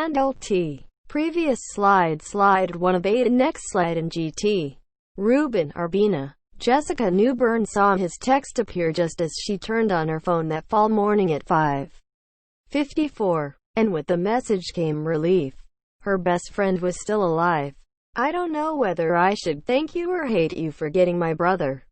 and LT. Previous slide 1 of 8 and next slide in GT. Ruben Urbina. Jessica Newburn saw his text appear just as she turned on her phone that fall morning at 5:54. And with the message came relief. Her best friend was still alive. "I don't know whether I should thank you or hate you for getting my brother,"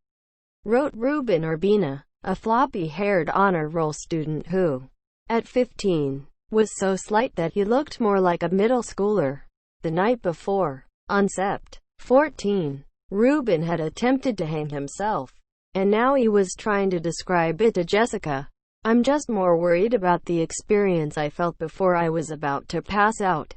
wrote Ruben Urbina, a floppy-haired honor roll student who, at 15, was so slight that he looked more like a middle schooler. The night before, on Sept. 14, Ruben had attempted to hang himself, and now he was trying to describe it to Jessica. "I'm just more worried about the experience I felt before I was about to pass out,"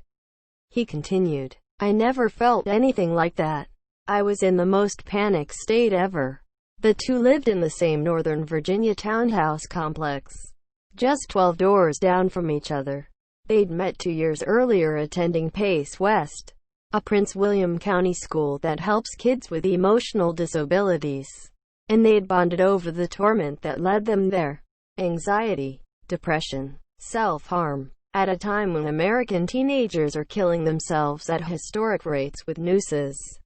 he continued. "I never felt anything like that. I was in the most panic state ever." The two lived in the same Northern Virginia townhouse complex, just 12 doors down from each other. They'd met 2 years earlier attending Pace West, a Prince William County school that helps kids with emotional disabilities, and they'd bonded over the torment that led them there: anxiety, depression, self-harm, at a time when American teenagers are killing themselves at historic rates with nooses,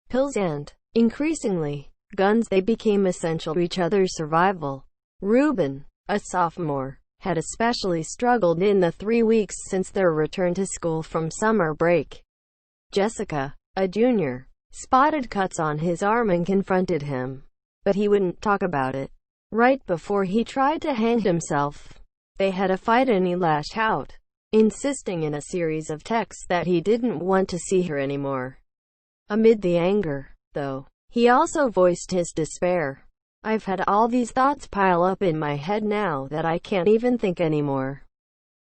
pills and, increasingly, guns. They became essential to each other's survival. Ruben, a sophomore, had especially struggled in the 3 weeks since their return to school from summer break. Jessica, a junior, spotted cuts on his arm and confronted him, but he wouldn't talk about it. Right before he tried to hang himself, they had a fight and he lashed out, insisting in a series of texts that he didn't want to see her anymore. Amid the anger, though, he also voiced his despair. "I've had all these thoughts pile up in my head now that I can't even think anymore,"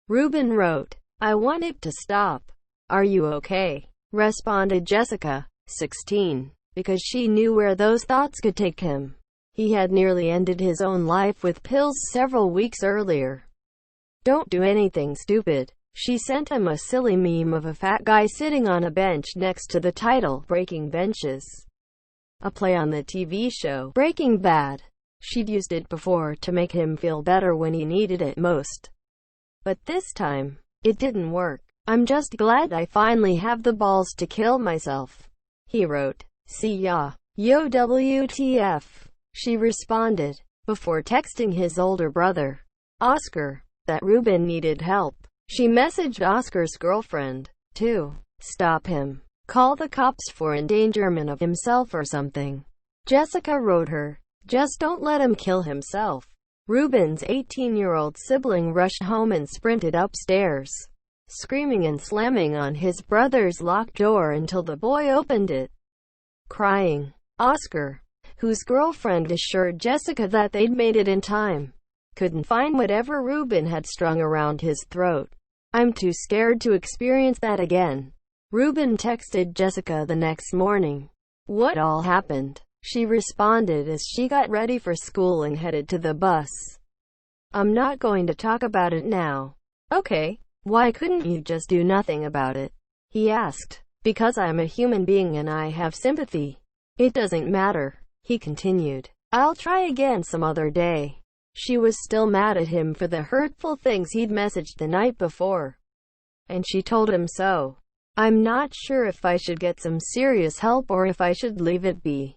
Ruben wrote. "I want it to stop." "Are you okay?" responded Jessica, 16, because she knew where those thoughts could take him. He had nearly ended his own life with pills several weeks earlier. "Don't do anything stupid." She sent him a silly meme of a fat guy sitting on a bench next to the title, "Breaking Benches," a play on the TV show Breaking Bad. She'd used it before to make him feel better when he needed it most. But this time, it didn't work. "I'm just glad I finally have the balls to kill myself," he wrote. "See ya. Yo WTF," she responded, before texting his older brother, Oscar, that Ruben needed help. She messaged Oscar's girlfriend, to stop him, call the cops for endangerment of himself or something. Jessica wrote her, "Just don't let him kill himself." Ruben's 18-year-old sibling rushed home and sprinted upstairs, screaming and slamming on his brother's locked door until the boy opened it, crying. Oscar, whose girlfriend assured Jessica that they'd made it in time, couldn't find whatever Ruben had strung around his throat. "I'm too scared to experience that again," Ruben texted Jessica the next morning. "What all happened?" she responded as she got ready for school and headed to the bus. "I'm not going to talk about it now." "Okay. Why couldn't you just do nothing about it?" he asked. "Because I'm a human being and I have sympathy." "It doesn't matter," he continued. "I'll try again some other day." She was still mad at him for the hurtful things he'd messaged the night before, and she told him so. "I'm not sure if I should get some serious help or if I should leave it be."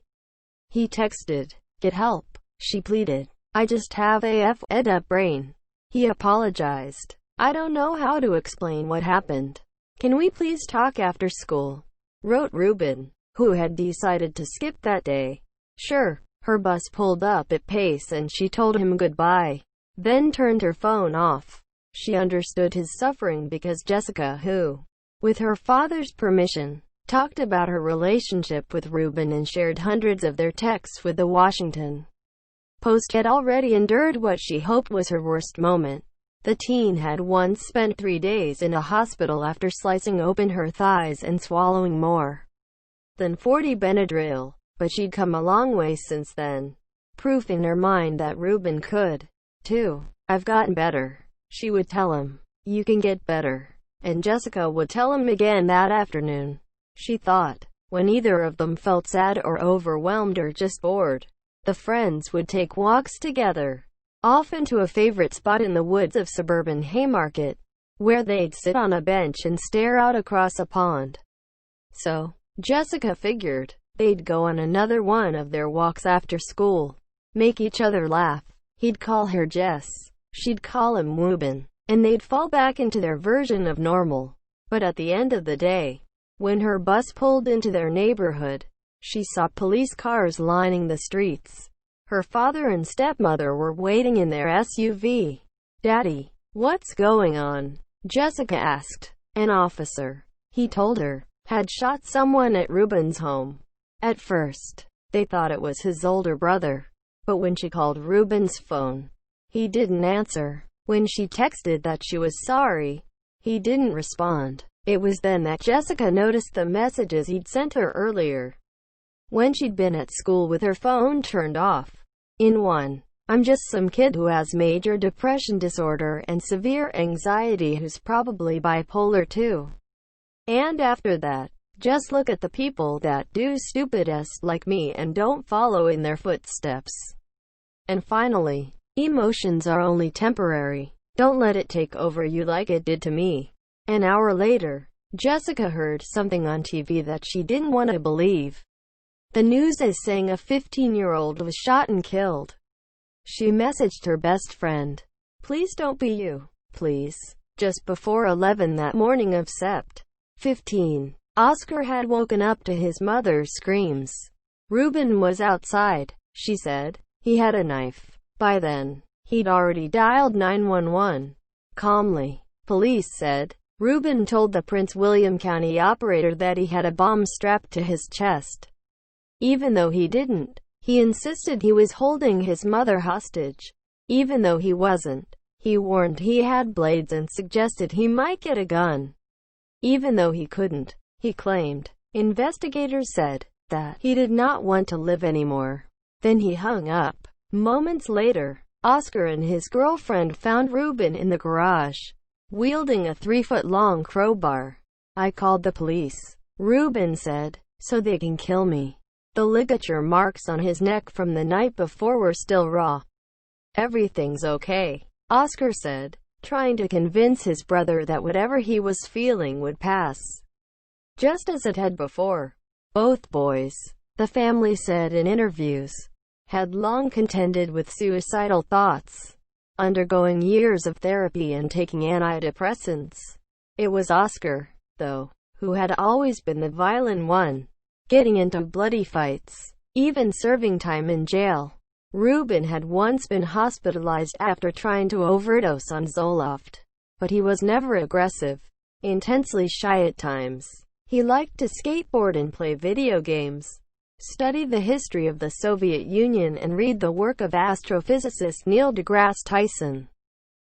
He texted, "Get help," she pleaded. "I just have a ed up brain." He apologized. "I don't know how to explain what happened. Can we please talk after school?" wrote Ruben, who had decided to skip that day. "Sure." Her bus pulled up at Pace and she told him goodbye, then turned her phone off. She understood his suffering because Jessica, who, with her father's permission, talked about her relationship with Ruben and shared hundreds of their texts with the Washington Post, had already endured what she hoped was her worst moment. The teen had once spent 3 days in a hospital after slicing open her thighs and swallowing more than 40 Benadryl. But she'd come a long way since then. Proof in her mind that Ruben could, too. "I've gotten better," she would tell him. "You can get better." And Jessica would tell him again that afternoon. She thought, when either of them felt sad or overwhelmed or just bored, the friends would take walks together, often to a favorite spot in the woods of suburban Haymarket. where they'd sit on a bench and stare out across a pond. So, Jessica figured, they'd go on another one of their walks after school, make each other laugh. He'd call her Jess, she'd call him Ruben, and they'd fall back into their version of normal. But at the end of the day, when her bus pulled into their neighborhood, she saw police cars lining the streets. Her father and stepmother were waiting in their SUV. "Daddy, what's going on?" Jessica asked. An officer, he told her, had shot someone at Ruben's home. At first, they thought it was his older brother. But when she called Ruben's phone, he didn't answer. When she texted that she was sorry, he didn't respond. It was then that Jessica noticed the messages he'd sent her earlier, when she'd been at school with her phone turned off. In one, "I'm just some kid who has major depression disorder and severe anxiety who's probably bipolar too." And after that, "Just look at the people that do stupid s like me and don't follow in their footsteps." And finally, "Emotions are only temporary. Don't let it take over you like it did to me." An hour later, Jessica heard something on TV that she didn't want to believe. The news is saying a 15-year-old was shot and killed. She messaged her best friend, "Please don't be you, please." Just before 11 that morning of Sept. 15. Oscar had woken up to his mother's screams. Ruben was outside, she said. He had a knife. By then, he'd already dialed 911. Calmly, police said. Ruben told the Prince William County operator that he had a bomb strapped to his chest. Even though he didn't, he insisted he was holding his mother hostage. Even though he wasn't, he warned he had blades and suggested he might get a gun. Even though he couldn't, he claimed. Investigators said that he did not want to live anymore. Then he hung up. Moments later, Oscar and his girlfriend found Ruben in the garage, wielding a 3-foot-long crowbar. "I called the police," Ruben said, "so they can kill me." The ligature marks on his neck from the night before were still raw. "Everything's okay," Oscar said, trying to convince his brother that whatever he was feeling would pass, just as it had before. Both boys, the family said in interviews, had long contended with suicidal thoughts, undergoing years of therapy and taking antidepressants. It was Oscar, though, who had always been the violent one, getting into bloody fights, even serving time in jail. Ruben had once been hospitalized after trying to overdose on Zoloft, but he was never aggressive, intensely shy at times. He liked to skateboard and play video games, study the history of the Soviet Union and read the work of astrophysicist Neil deGrasse Tyson.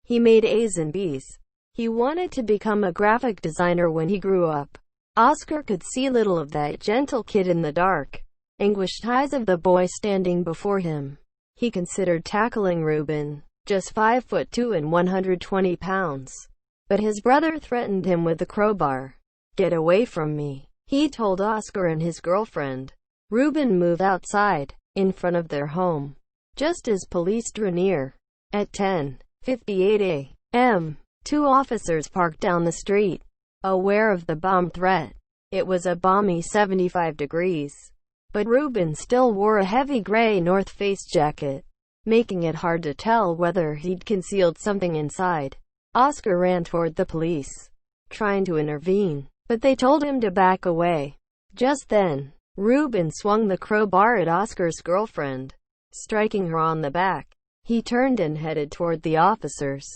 He made A's and B's. He wanted to become a graphic designer when he grew up. Oscar could see little of that gentle kid in the dark, anguished eyes of the boy standing before him. He considered tackling Ruben, just 5'2" and 120 pounds. But his brother threatened him with the crowbar. "Get away from me," he told Oscar and his girlfriend. Ruben moved outside, in front of their home, just as police drew near. At 10:58 a.m., 2 officers parked down the street, aware of the bomb threat. It was a balmy 75 degrees. But Ruben still wore a heavy gray North Face jacket, making it hard to tell whether he'd concealed something inside. Oscar ran toward the police, trying to intervene, but they told him to back away. Just then, Ruben swung the crowbar at Oscar's girlfriend, striking her on the back. He turned and headed toward the officers,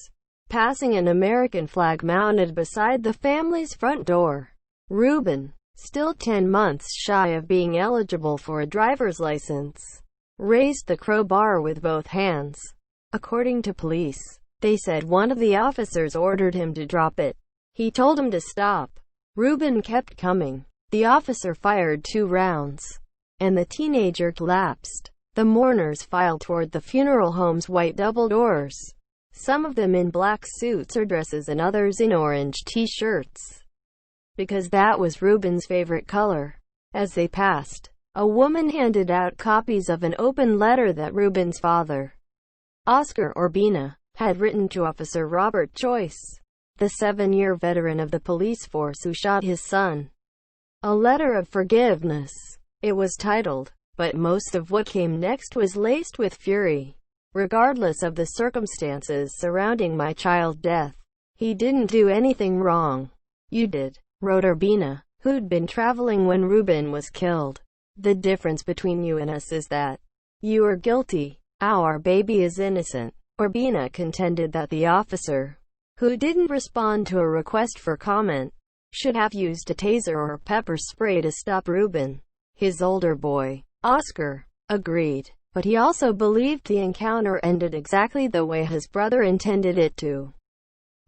passing an American flag mounted beside the family's front door. Ruben, still 10 months shy of being eligible for a driver's license, raised the crowbar with both hands. According to police, they said one of the officers ordered him to drop it. He told him to stop. Ruben kept coming. The officer fired 2 rounds, and the teenager collapsed. The mourners filed toward the funeral home's white double doors, some of them in black suits or dresses and others in orange t-shirts, because that was Ruben's favorite color. As they passed, a woman handed out copies of an open letter that Ruben's father, Oscar Urbina, had written to Officer Robert Joyce. the 7-year veteran of the police force who shot his son. A letter of forgiveness, it was titled, but most of what came next was laced with fury. Regardless of the circumstances surrounding my child's death, he didn't do anything wrong. You did, wrote Urbina, who'd been traveling when Ruben was killed. The difference between you and us is that you are guilty. Our baby is innocent. Urbina contended that the officer, who didn't respond to a request for comment, should have used a taser or pepper spray to stop Ruben. His older boy, Oscar, agreed, but he also believed the encounter ended exactly the way his brother intended it to.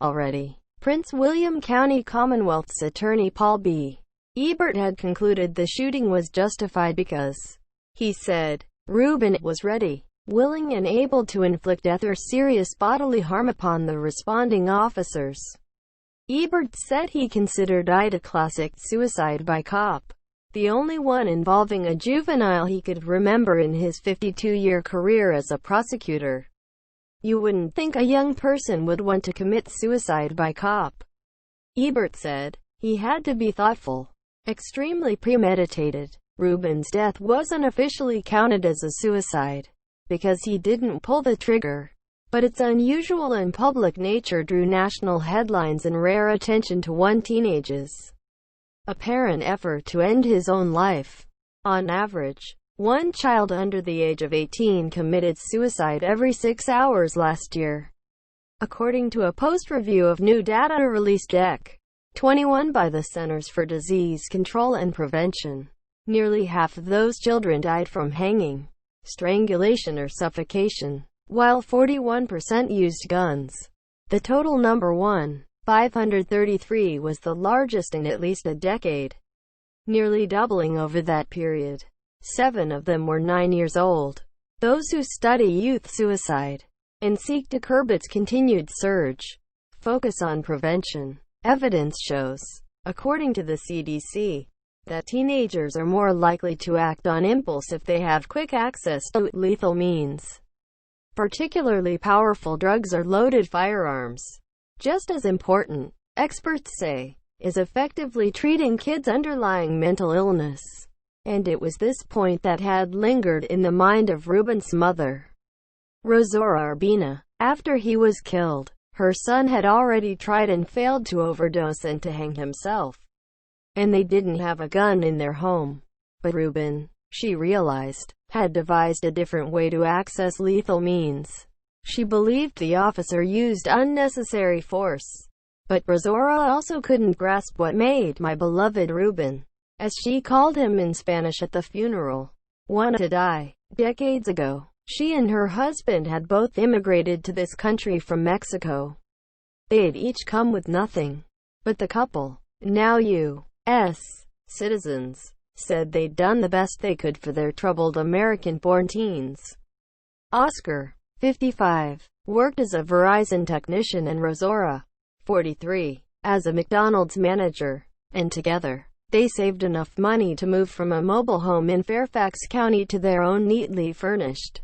Already, Prince William County Commonwealth's attorney Paul B. Ebert had concluded the shooting was justified because, he said, Ruben was ready, willing and able to inflict death or serious bodily harm upon the responding officers. Ebert said he considered it a classic suicide by cop, the only one involving a juvenile he could remember in his 52-year career as a prosecutor. You wouldn't think a young person would want to commit suicide by cop, Ebert said. He had to be thoughtful, extremely premeditated. Ruben's death wasn't officially counted as a suicide, because he didn't pull the trigger, but its unusual and public nature drew national headlines and rare attention to one teenage's apparent effort to end his own life. On average, one child under the age of 18 committed suicide every 6 hours last year, according to a post-review of new data released Dec. 21 by the Centers for Disease Control and Prevention. Nearly half of those children died from hanging, strangulation or suffocation, while 41% used guns. The total number 533 was the largest in at least a decade, nearly doubling over that period. 7 of them were 9 years old. Those who study youth suicide and seek to curb its continued surge focus on prevention. Evidence shows, according to the CDC, that teenagers are more likely to act on impulse if they have quick access to lethal means, particularly powerful drugs or loaded firearms. Just as important, experts say, is effectively treating kids' underlying mental illness. And it was this point that had lingered in the mind of Ruben's mother, Rosaura Urbina. After he was killed, her son had already tried and failed to overdose and to hang himself. And they didn't have a gun in their home. But Ruben, she realized, had devised a different way to access lethal means. She believed the officer used unnecessary force. But Rosaura also couldn't grasp what made my beloved Ruben, as she called him in Spanish at the funeral, want to die. Decades ago, she and her husband had both immigrated to this country from Mexico. They'd each come with nothing. But the couple, now U.S. citizens, said they'd done the best they could for their troubled American-born teens. Oscar, 55, worked as a Verizon technician and Rosaura, 43, as a McDonald's manager, and together, they saved enough money to move from a mobile home in Fairfax County to their own neatly furnished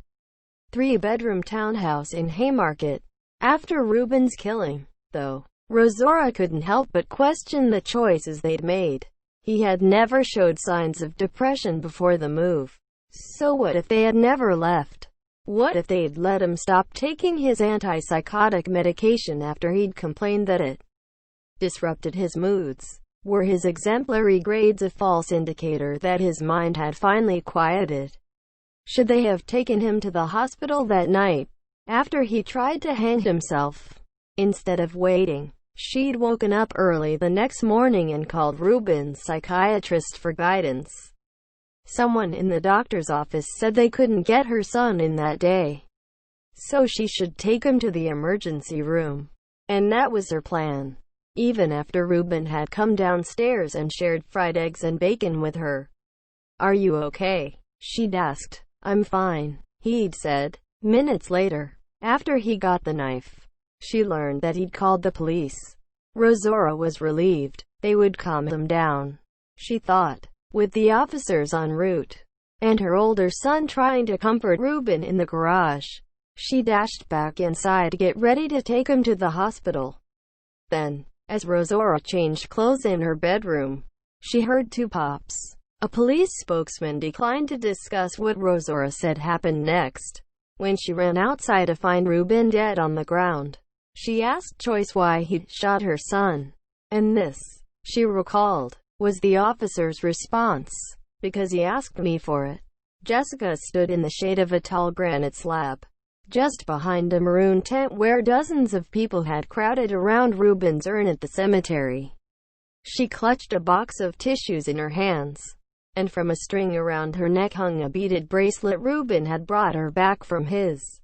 3-bedroom townhouse in Haymarket. After Ruben's killing, though, Rosaura couldn't help but question the choices they'd made. He had never showed signs of depression before the move. So what if they had never left? What if they'd let him stop taking his antipsychotic medication after he'd complained that it disrupted his moods? Were his exemplary grades a false indicator that his mind had finally quieted? Should they have taken him to the hospital that night, after he tried to hang himself, instead of waiting? She'd woken up early the next morning and called Ruben's psychiatrist for guidance. Someone in the doctor's office said they couldn't get her son in that day, so she should take him to the emergency room. And that was her plan. Even after Ruben had come downstairs and shared fried eggs and bacon with her. "Are you okay?" she'd asked. "I'm fine," he'd said. Minutes later, after he got the knife, she learned that he'd called the police. Rosaura was relieved. They would calm him down, she thought, with the officers en route, and her older son trying to comfort Ruben in the garage. She dashed back inside to get ready to take him to the hospital. Then, as Rosora changed clothes in her bedroom, she heard two pops. A police spokesman declined to discuss what Rosora said happened next. When she ran outside to find Ruben dead on the ground, she asked Joyce why he'd shot her son. And this, she recalled, was the officer's response. Because he asked me for it. Jessica stood in the shade of a tall granite slab, just behind a maroon tent where dozens of people had crowded around Ruben's urn at the cemetery. She clutched a box of tissues in her hands, and from a string around her neck hung a beaded bracelet Ruben had brought her back from his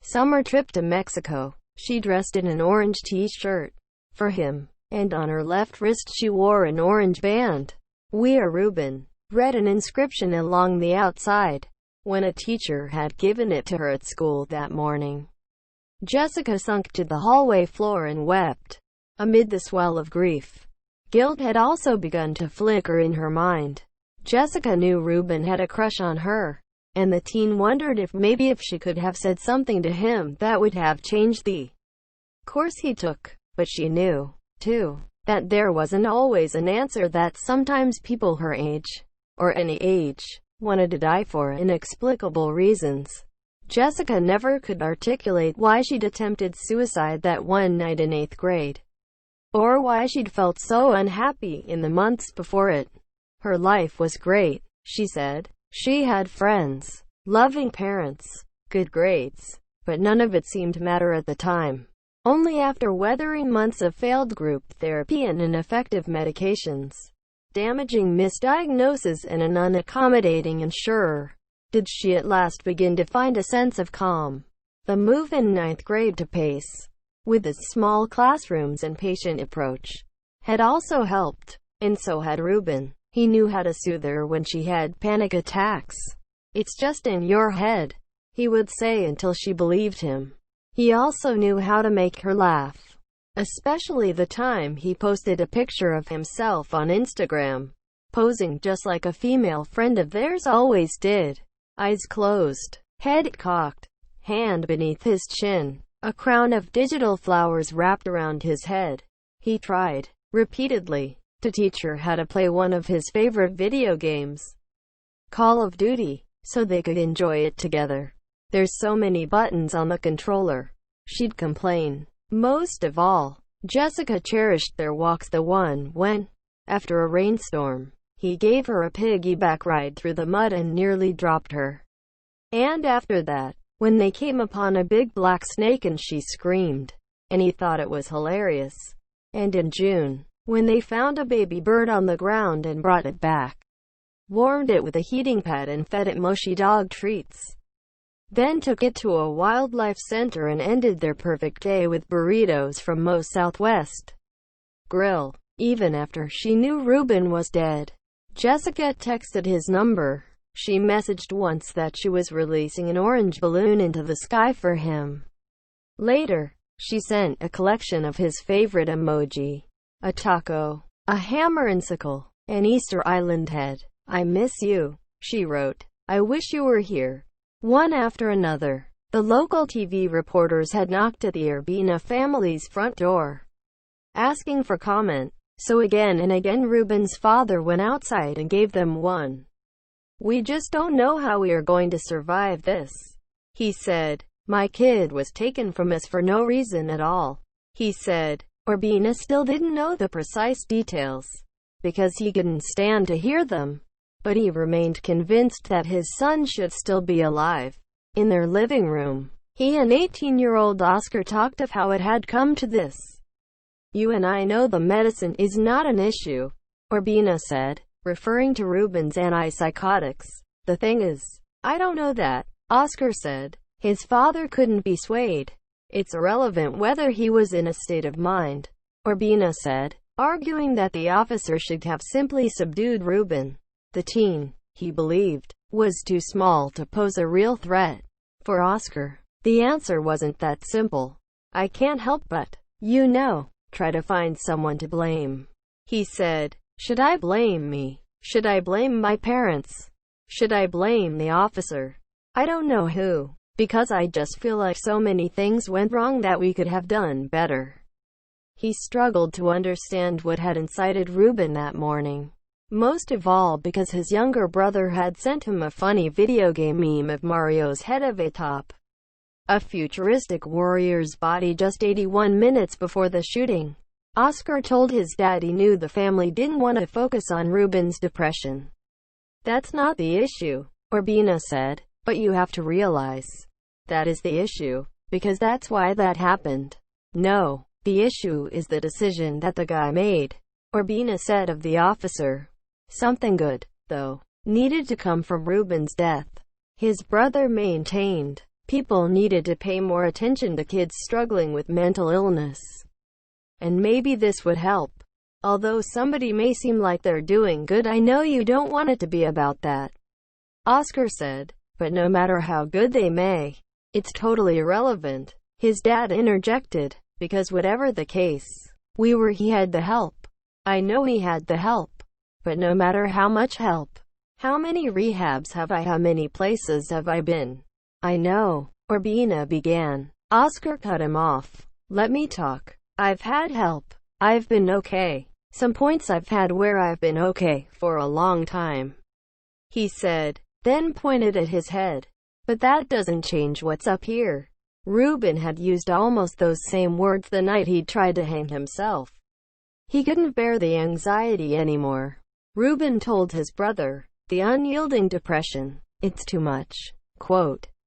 summer trip to Mexico. She dressed in an orange t-shirt for him, and on her left wrist she wore an orange band. "We are Ruben," read an inscription along the outside, when a teacher had given it to her at school that morning. Jessica sunk to the hallway floor and wept. Amid the swell of grief, guilt had also begun to flicker in her mind. Jessica knew Ruben had a crush on her, and the teen wondered if maybe she could have said something to him that would have changed the course he took. But she knew, too, that there wasn't always an answer, that sometimes people her age, or any age, wanted to die for inexplicable reasons. Jessica never could articulate why she'd attempted suicide that one night in 8th grade, or why she'd felt so unhappy in the months before it. Her life was great, she said. She had friends, loving parents, good grades, but none of it seemed to matter at the time. Only after weathering months of failed group therapy and ineffective medications, damaging misdiagnosis, and an unaccommodating insurer, did she at last begin to find a sense of calm. The move in 9th grade to Pace, with its small classrooms and patient approach, had also helped, and so had Ruben. He knew how to soothe her when she had panic attacks. "It's just in your head," he would say until she believed him. He also knew how to make her laugh, especially the time he posted a picture of himself on Instagram, posing just like a female friend of theirs always did. Eyes closed, head cocked, hand beneath his chin, a crown of digital flowers wrapped around his head. He tried, repeatedly, to teach her how to play one of his favorite video games, Call of Duty, so they could enjoy it together. "There's so many buttons on the controller," she'd complain. Most of all, Jessica cherished their walks, the one when, after a rainstorm, he gave her a piggyback ride through the mud and nearly dropped her. And after that, when they came upon a big black snake and she screamed, and he thought it was hilarious. And in June, when they found a baby bird on the ground and brought it back, warmed it with a heating pad and fed it mushy dog treats, then took it to a wildlife center and ended their perfect day with burritos from Moe's Southwest Grill. Even after she knew Ruben was dead, Jessica texted his number. She messaged once that she was releasing an orange balloon into the sky for him. Later, she sent a collection of his favorite emoji: a taco, a hammer and sickle, an Easter Island head. "I miss you," she wrote. "I wish you were here." One after another, the local TV reporters had knocked at the Urbina family's front door, asking for comment. So again and again Ruben's father went outside and gave them one. "We just don't know how we are going to survive this," he said. "My kid was taken from us for no reason at all," he said. Urbina still didn't know the precise details, because he couldn't stand to hear them. But he remained convinced that his son should still be alive. In their living room, he and 18-year-old Oscar talked of how it had come to this. "You and I know the medicine is not an issue," Urbina said, referring to Ruben's antipsychotics. "The thing is, I don't know that," Oscar said. His father couldn't be swayed. "It's irrelevant whether he was in a state of mind," Urbina said, arguing that the officer should have simply subdued Ruben. The teen, he believed, was too small to pose a real threat. For Oscar, the answer wasn't that simple. "I can't help but, try to find someone to blame," he said. "Should I blame me? Should I blame my parents? Should I blame the officer? I don't know who, because I just feel like so many things went wrong that we could have done better." He struggled to understand what had incited Ruben that morning. Most of all because his younger brother had sent him a funny video game meme of Mario's head atop a futuristic warrior's body just 81 minutes before the shooting. Oscar told his dad he knew the family didn't want to focus on Ruben's depression. "That's not the issue," Urbina said, "but you have to realize that is the issue, because that's why that happened. No, the issue is the decision that the guy made," Urbina said of the officer. Something good, though, needed to come from Ruben's death. His brother maintained people needed to pay more attention to kids struggling with mental illness. And maybe this would help. "Although somebody may seem like they're doing good, I know you don't want it to be about that," Oscar said. "But no matter how good they may, it's totally irrelevant," his dad interjected, "because whatever the case, he had the help. I know he had the help. But no matter how much help, how many rehabs have I, how many places have I been?" "I know," Urbina began. Oscar cut him off. "Let me talk. I've had help. I've been okay. Some points I've had where I've been okay for a long time," he said, then pointed at his head. "But that doesn't change what's up here." Ruben had used almost those same words the night he'd tried to hang himself. He couldn't bear the anxiety anymore. Ruben told his brother, "The unyielding depression. It's too much." Quote,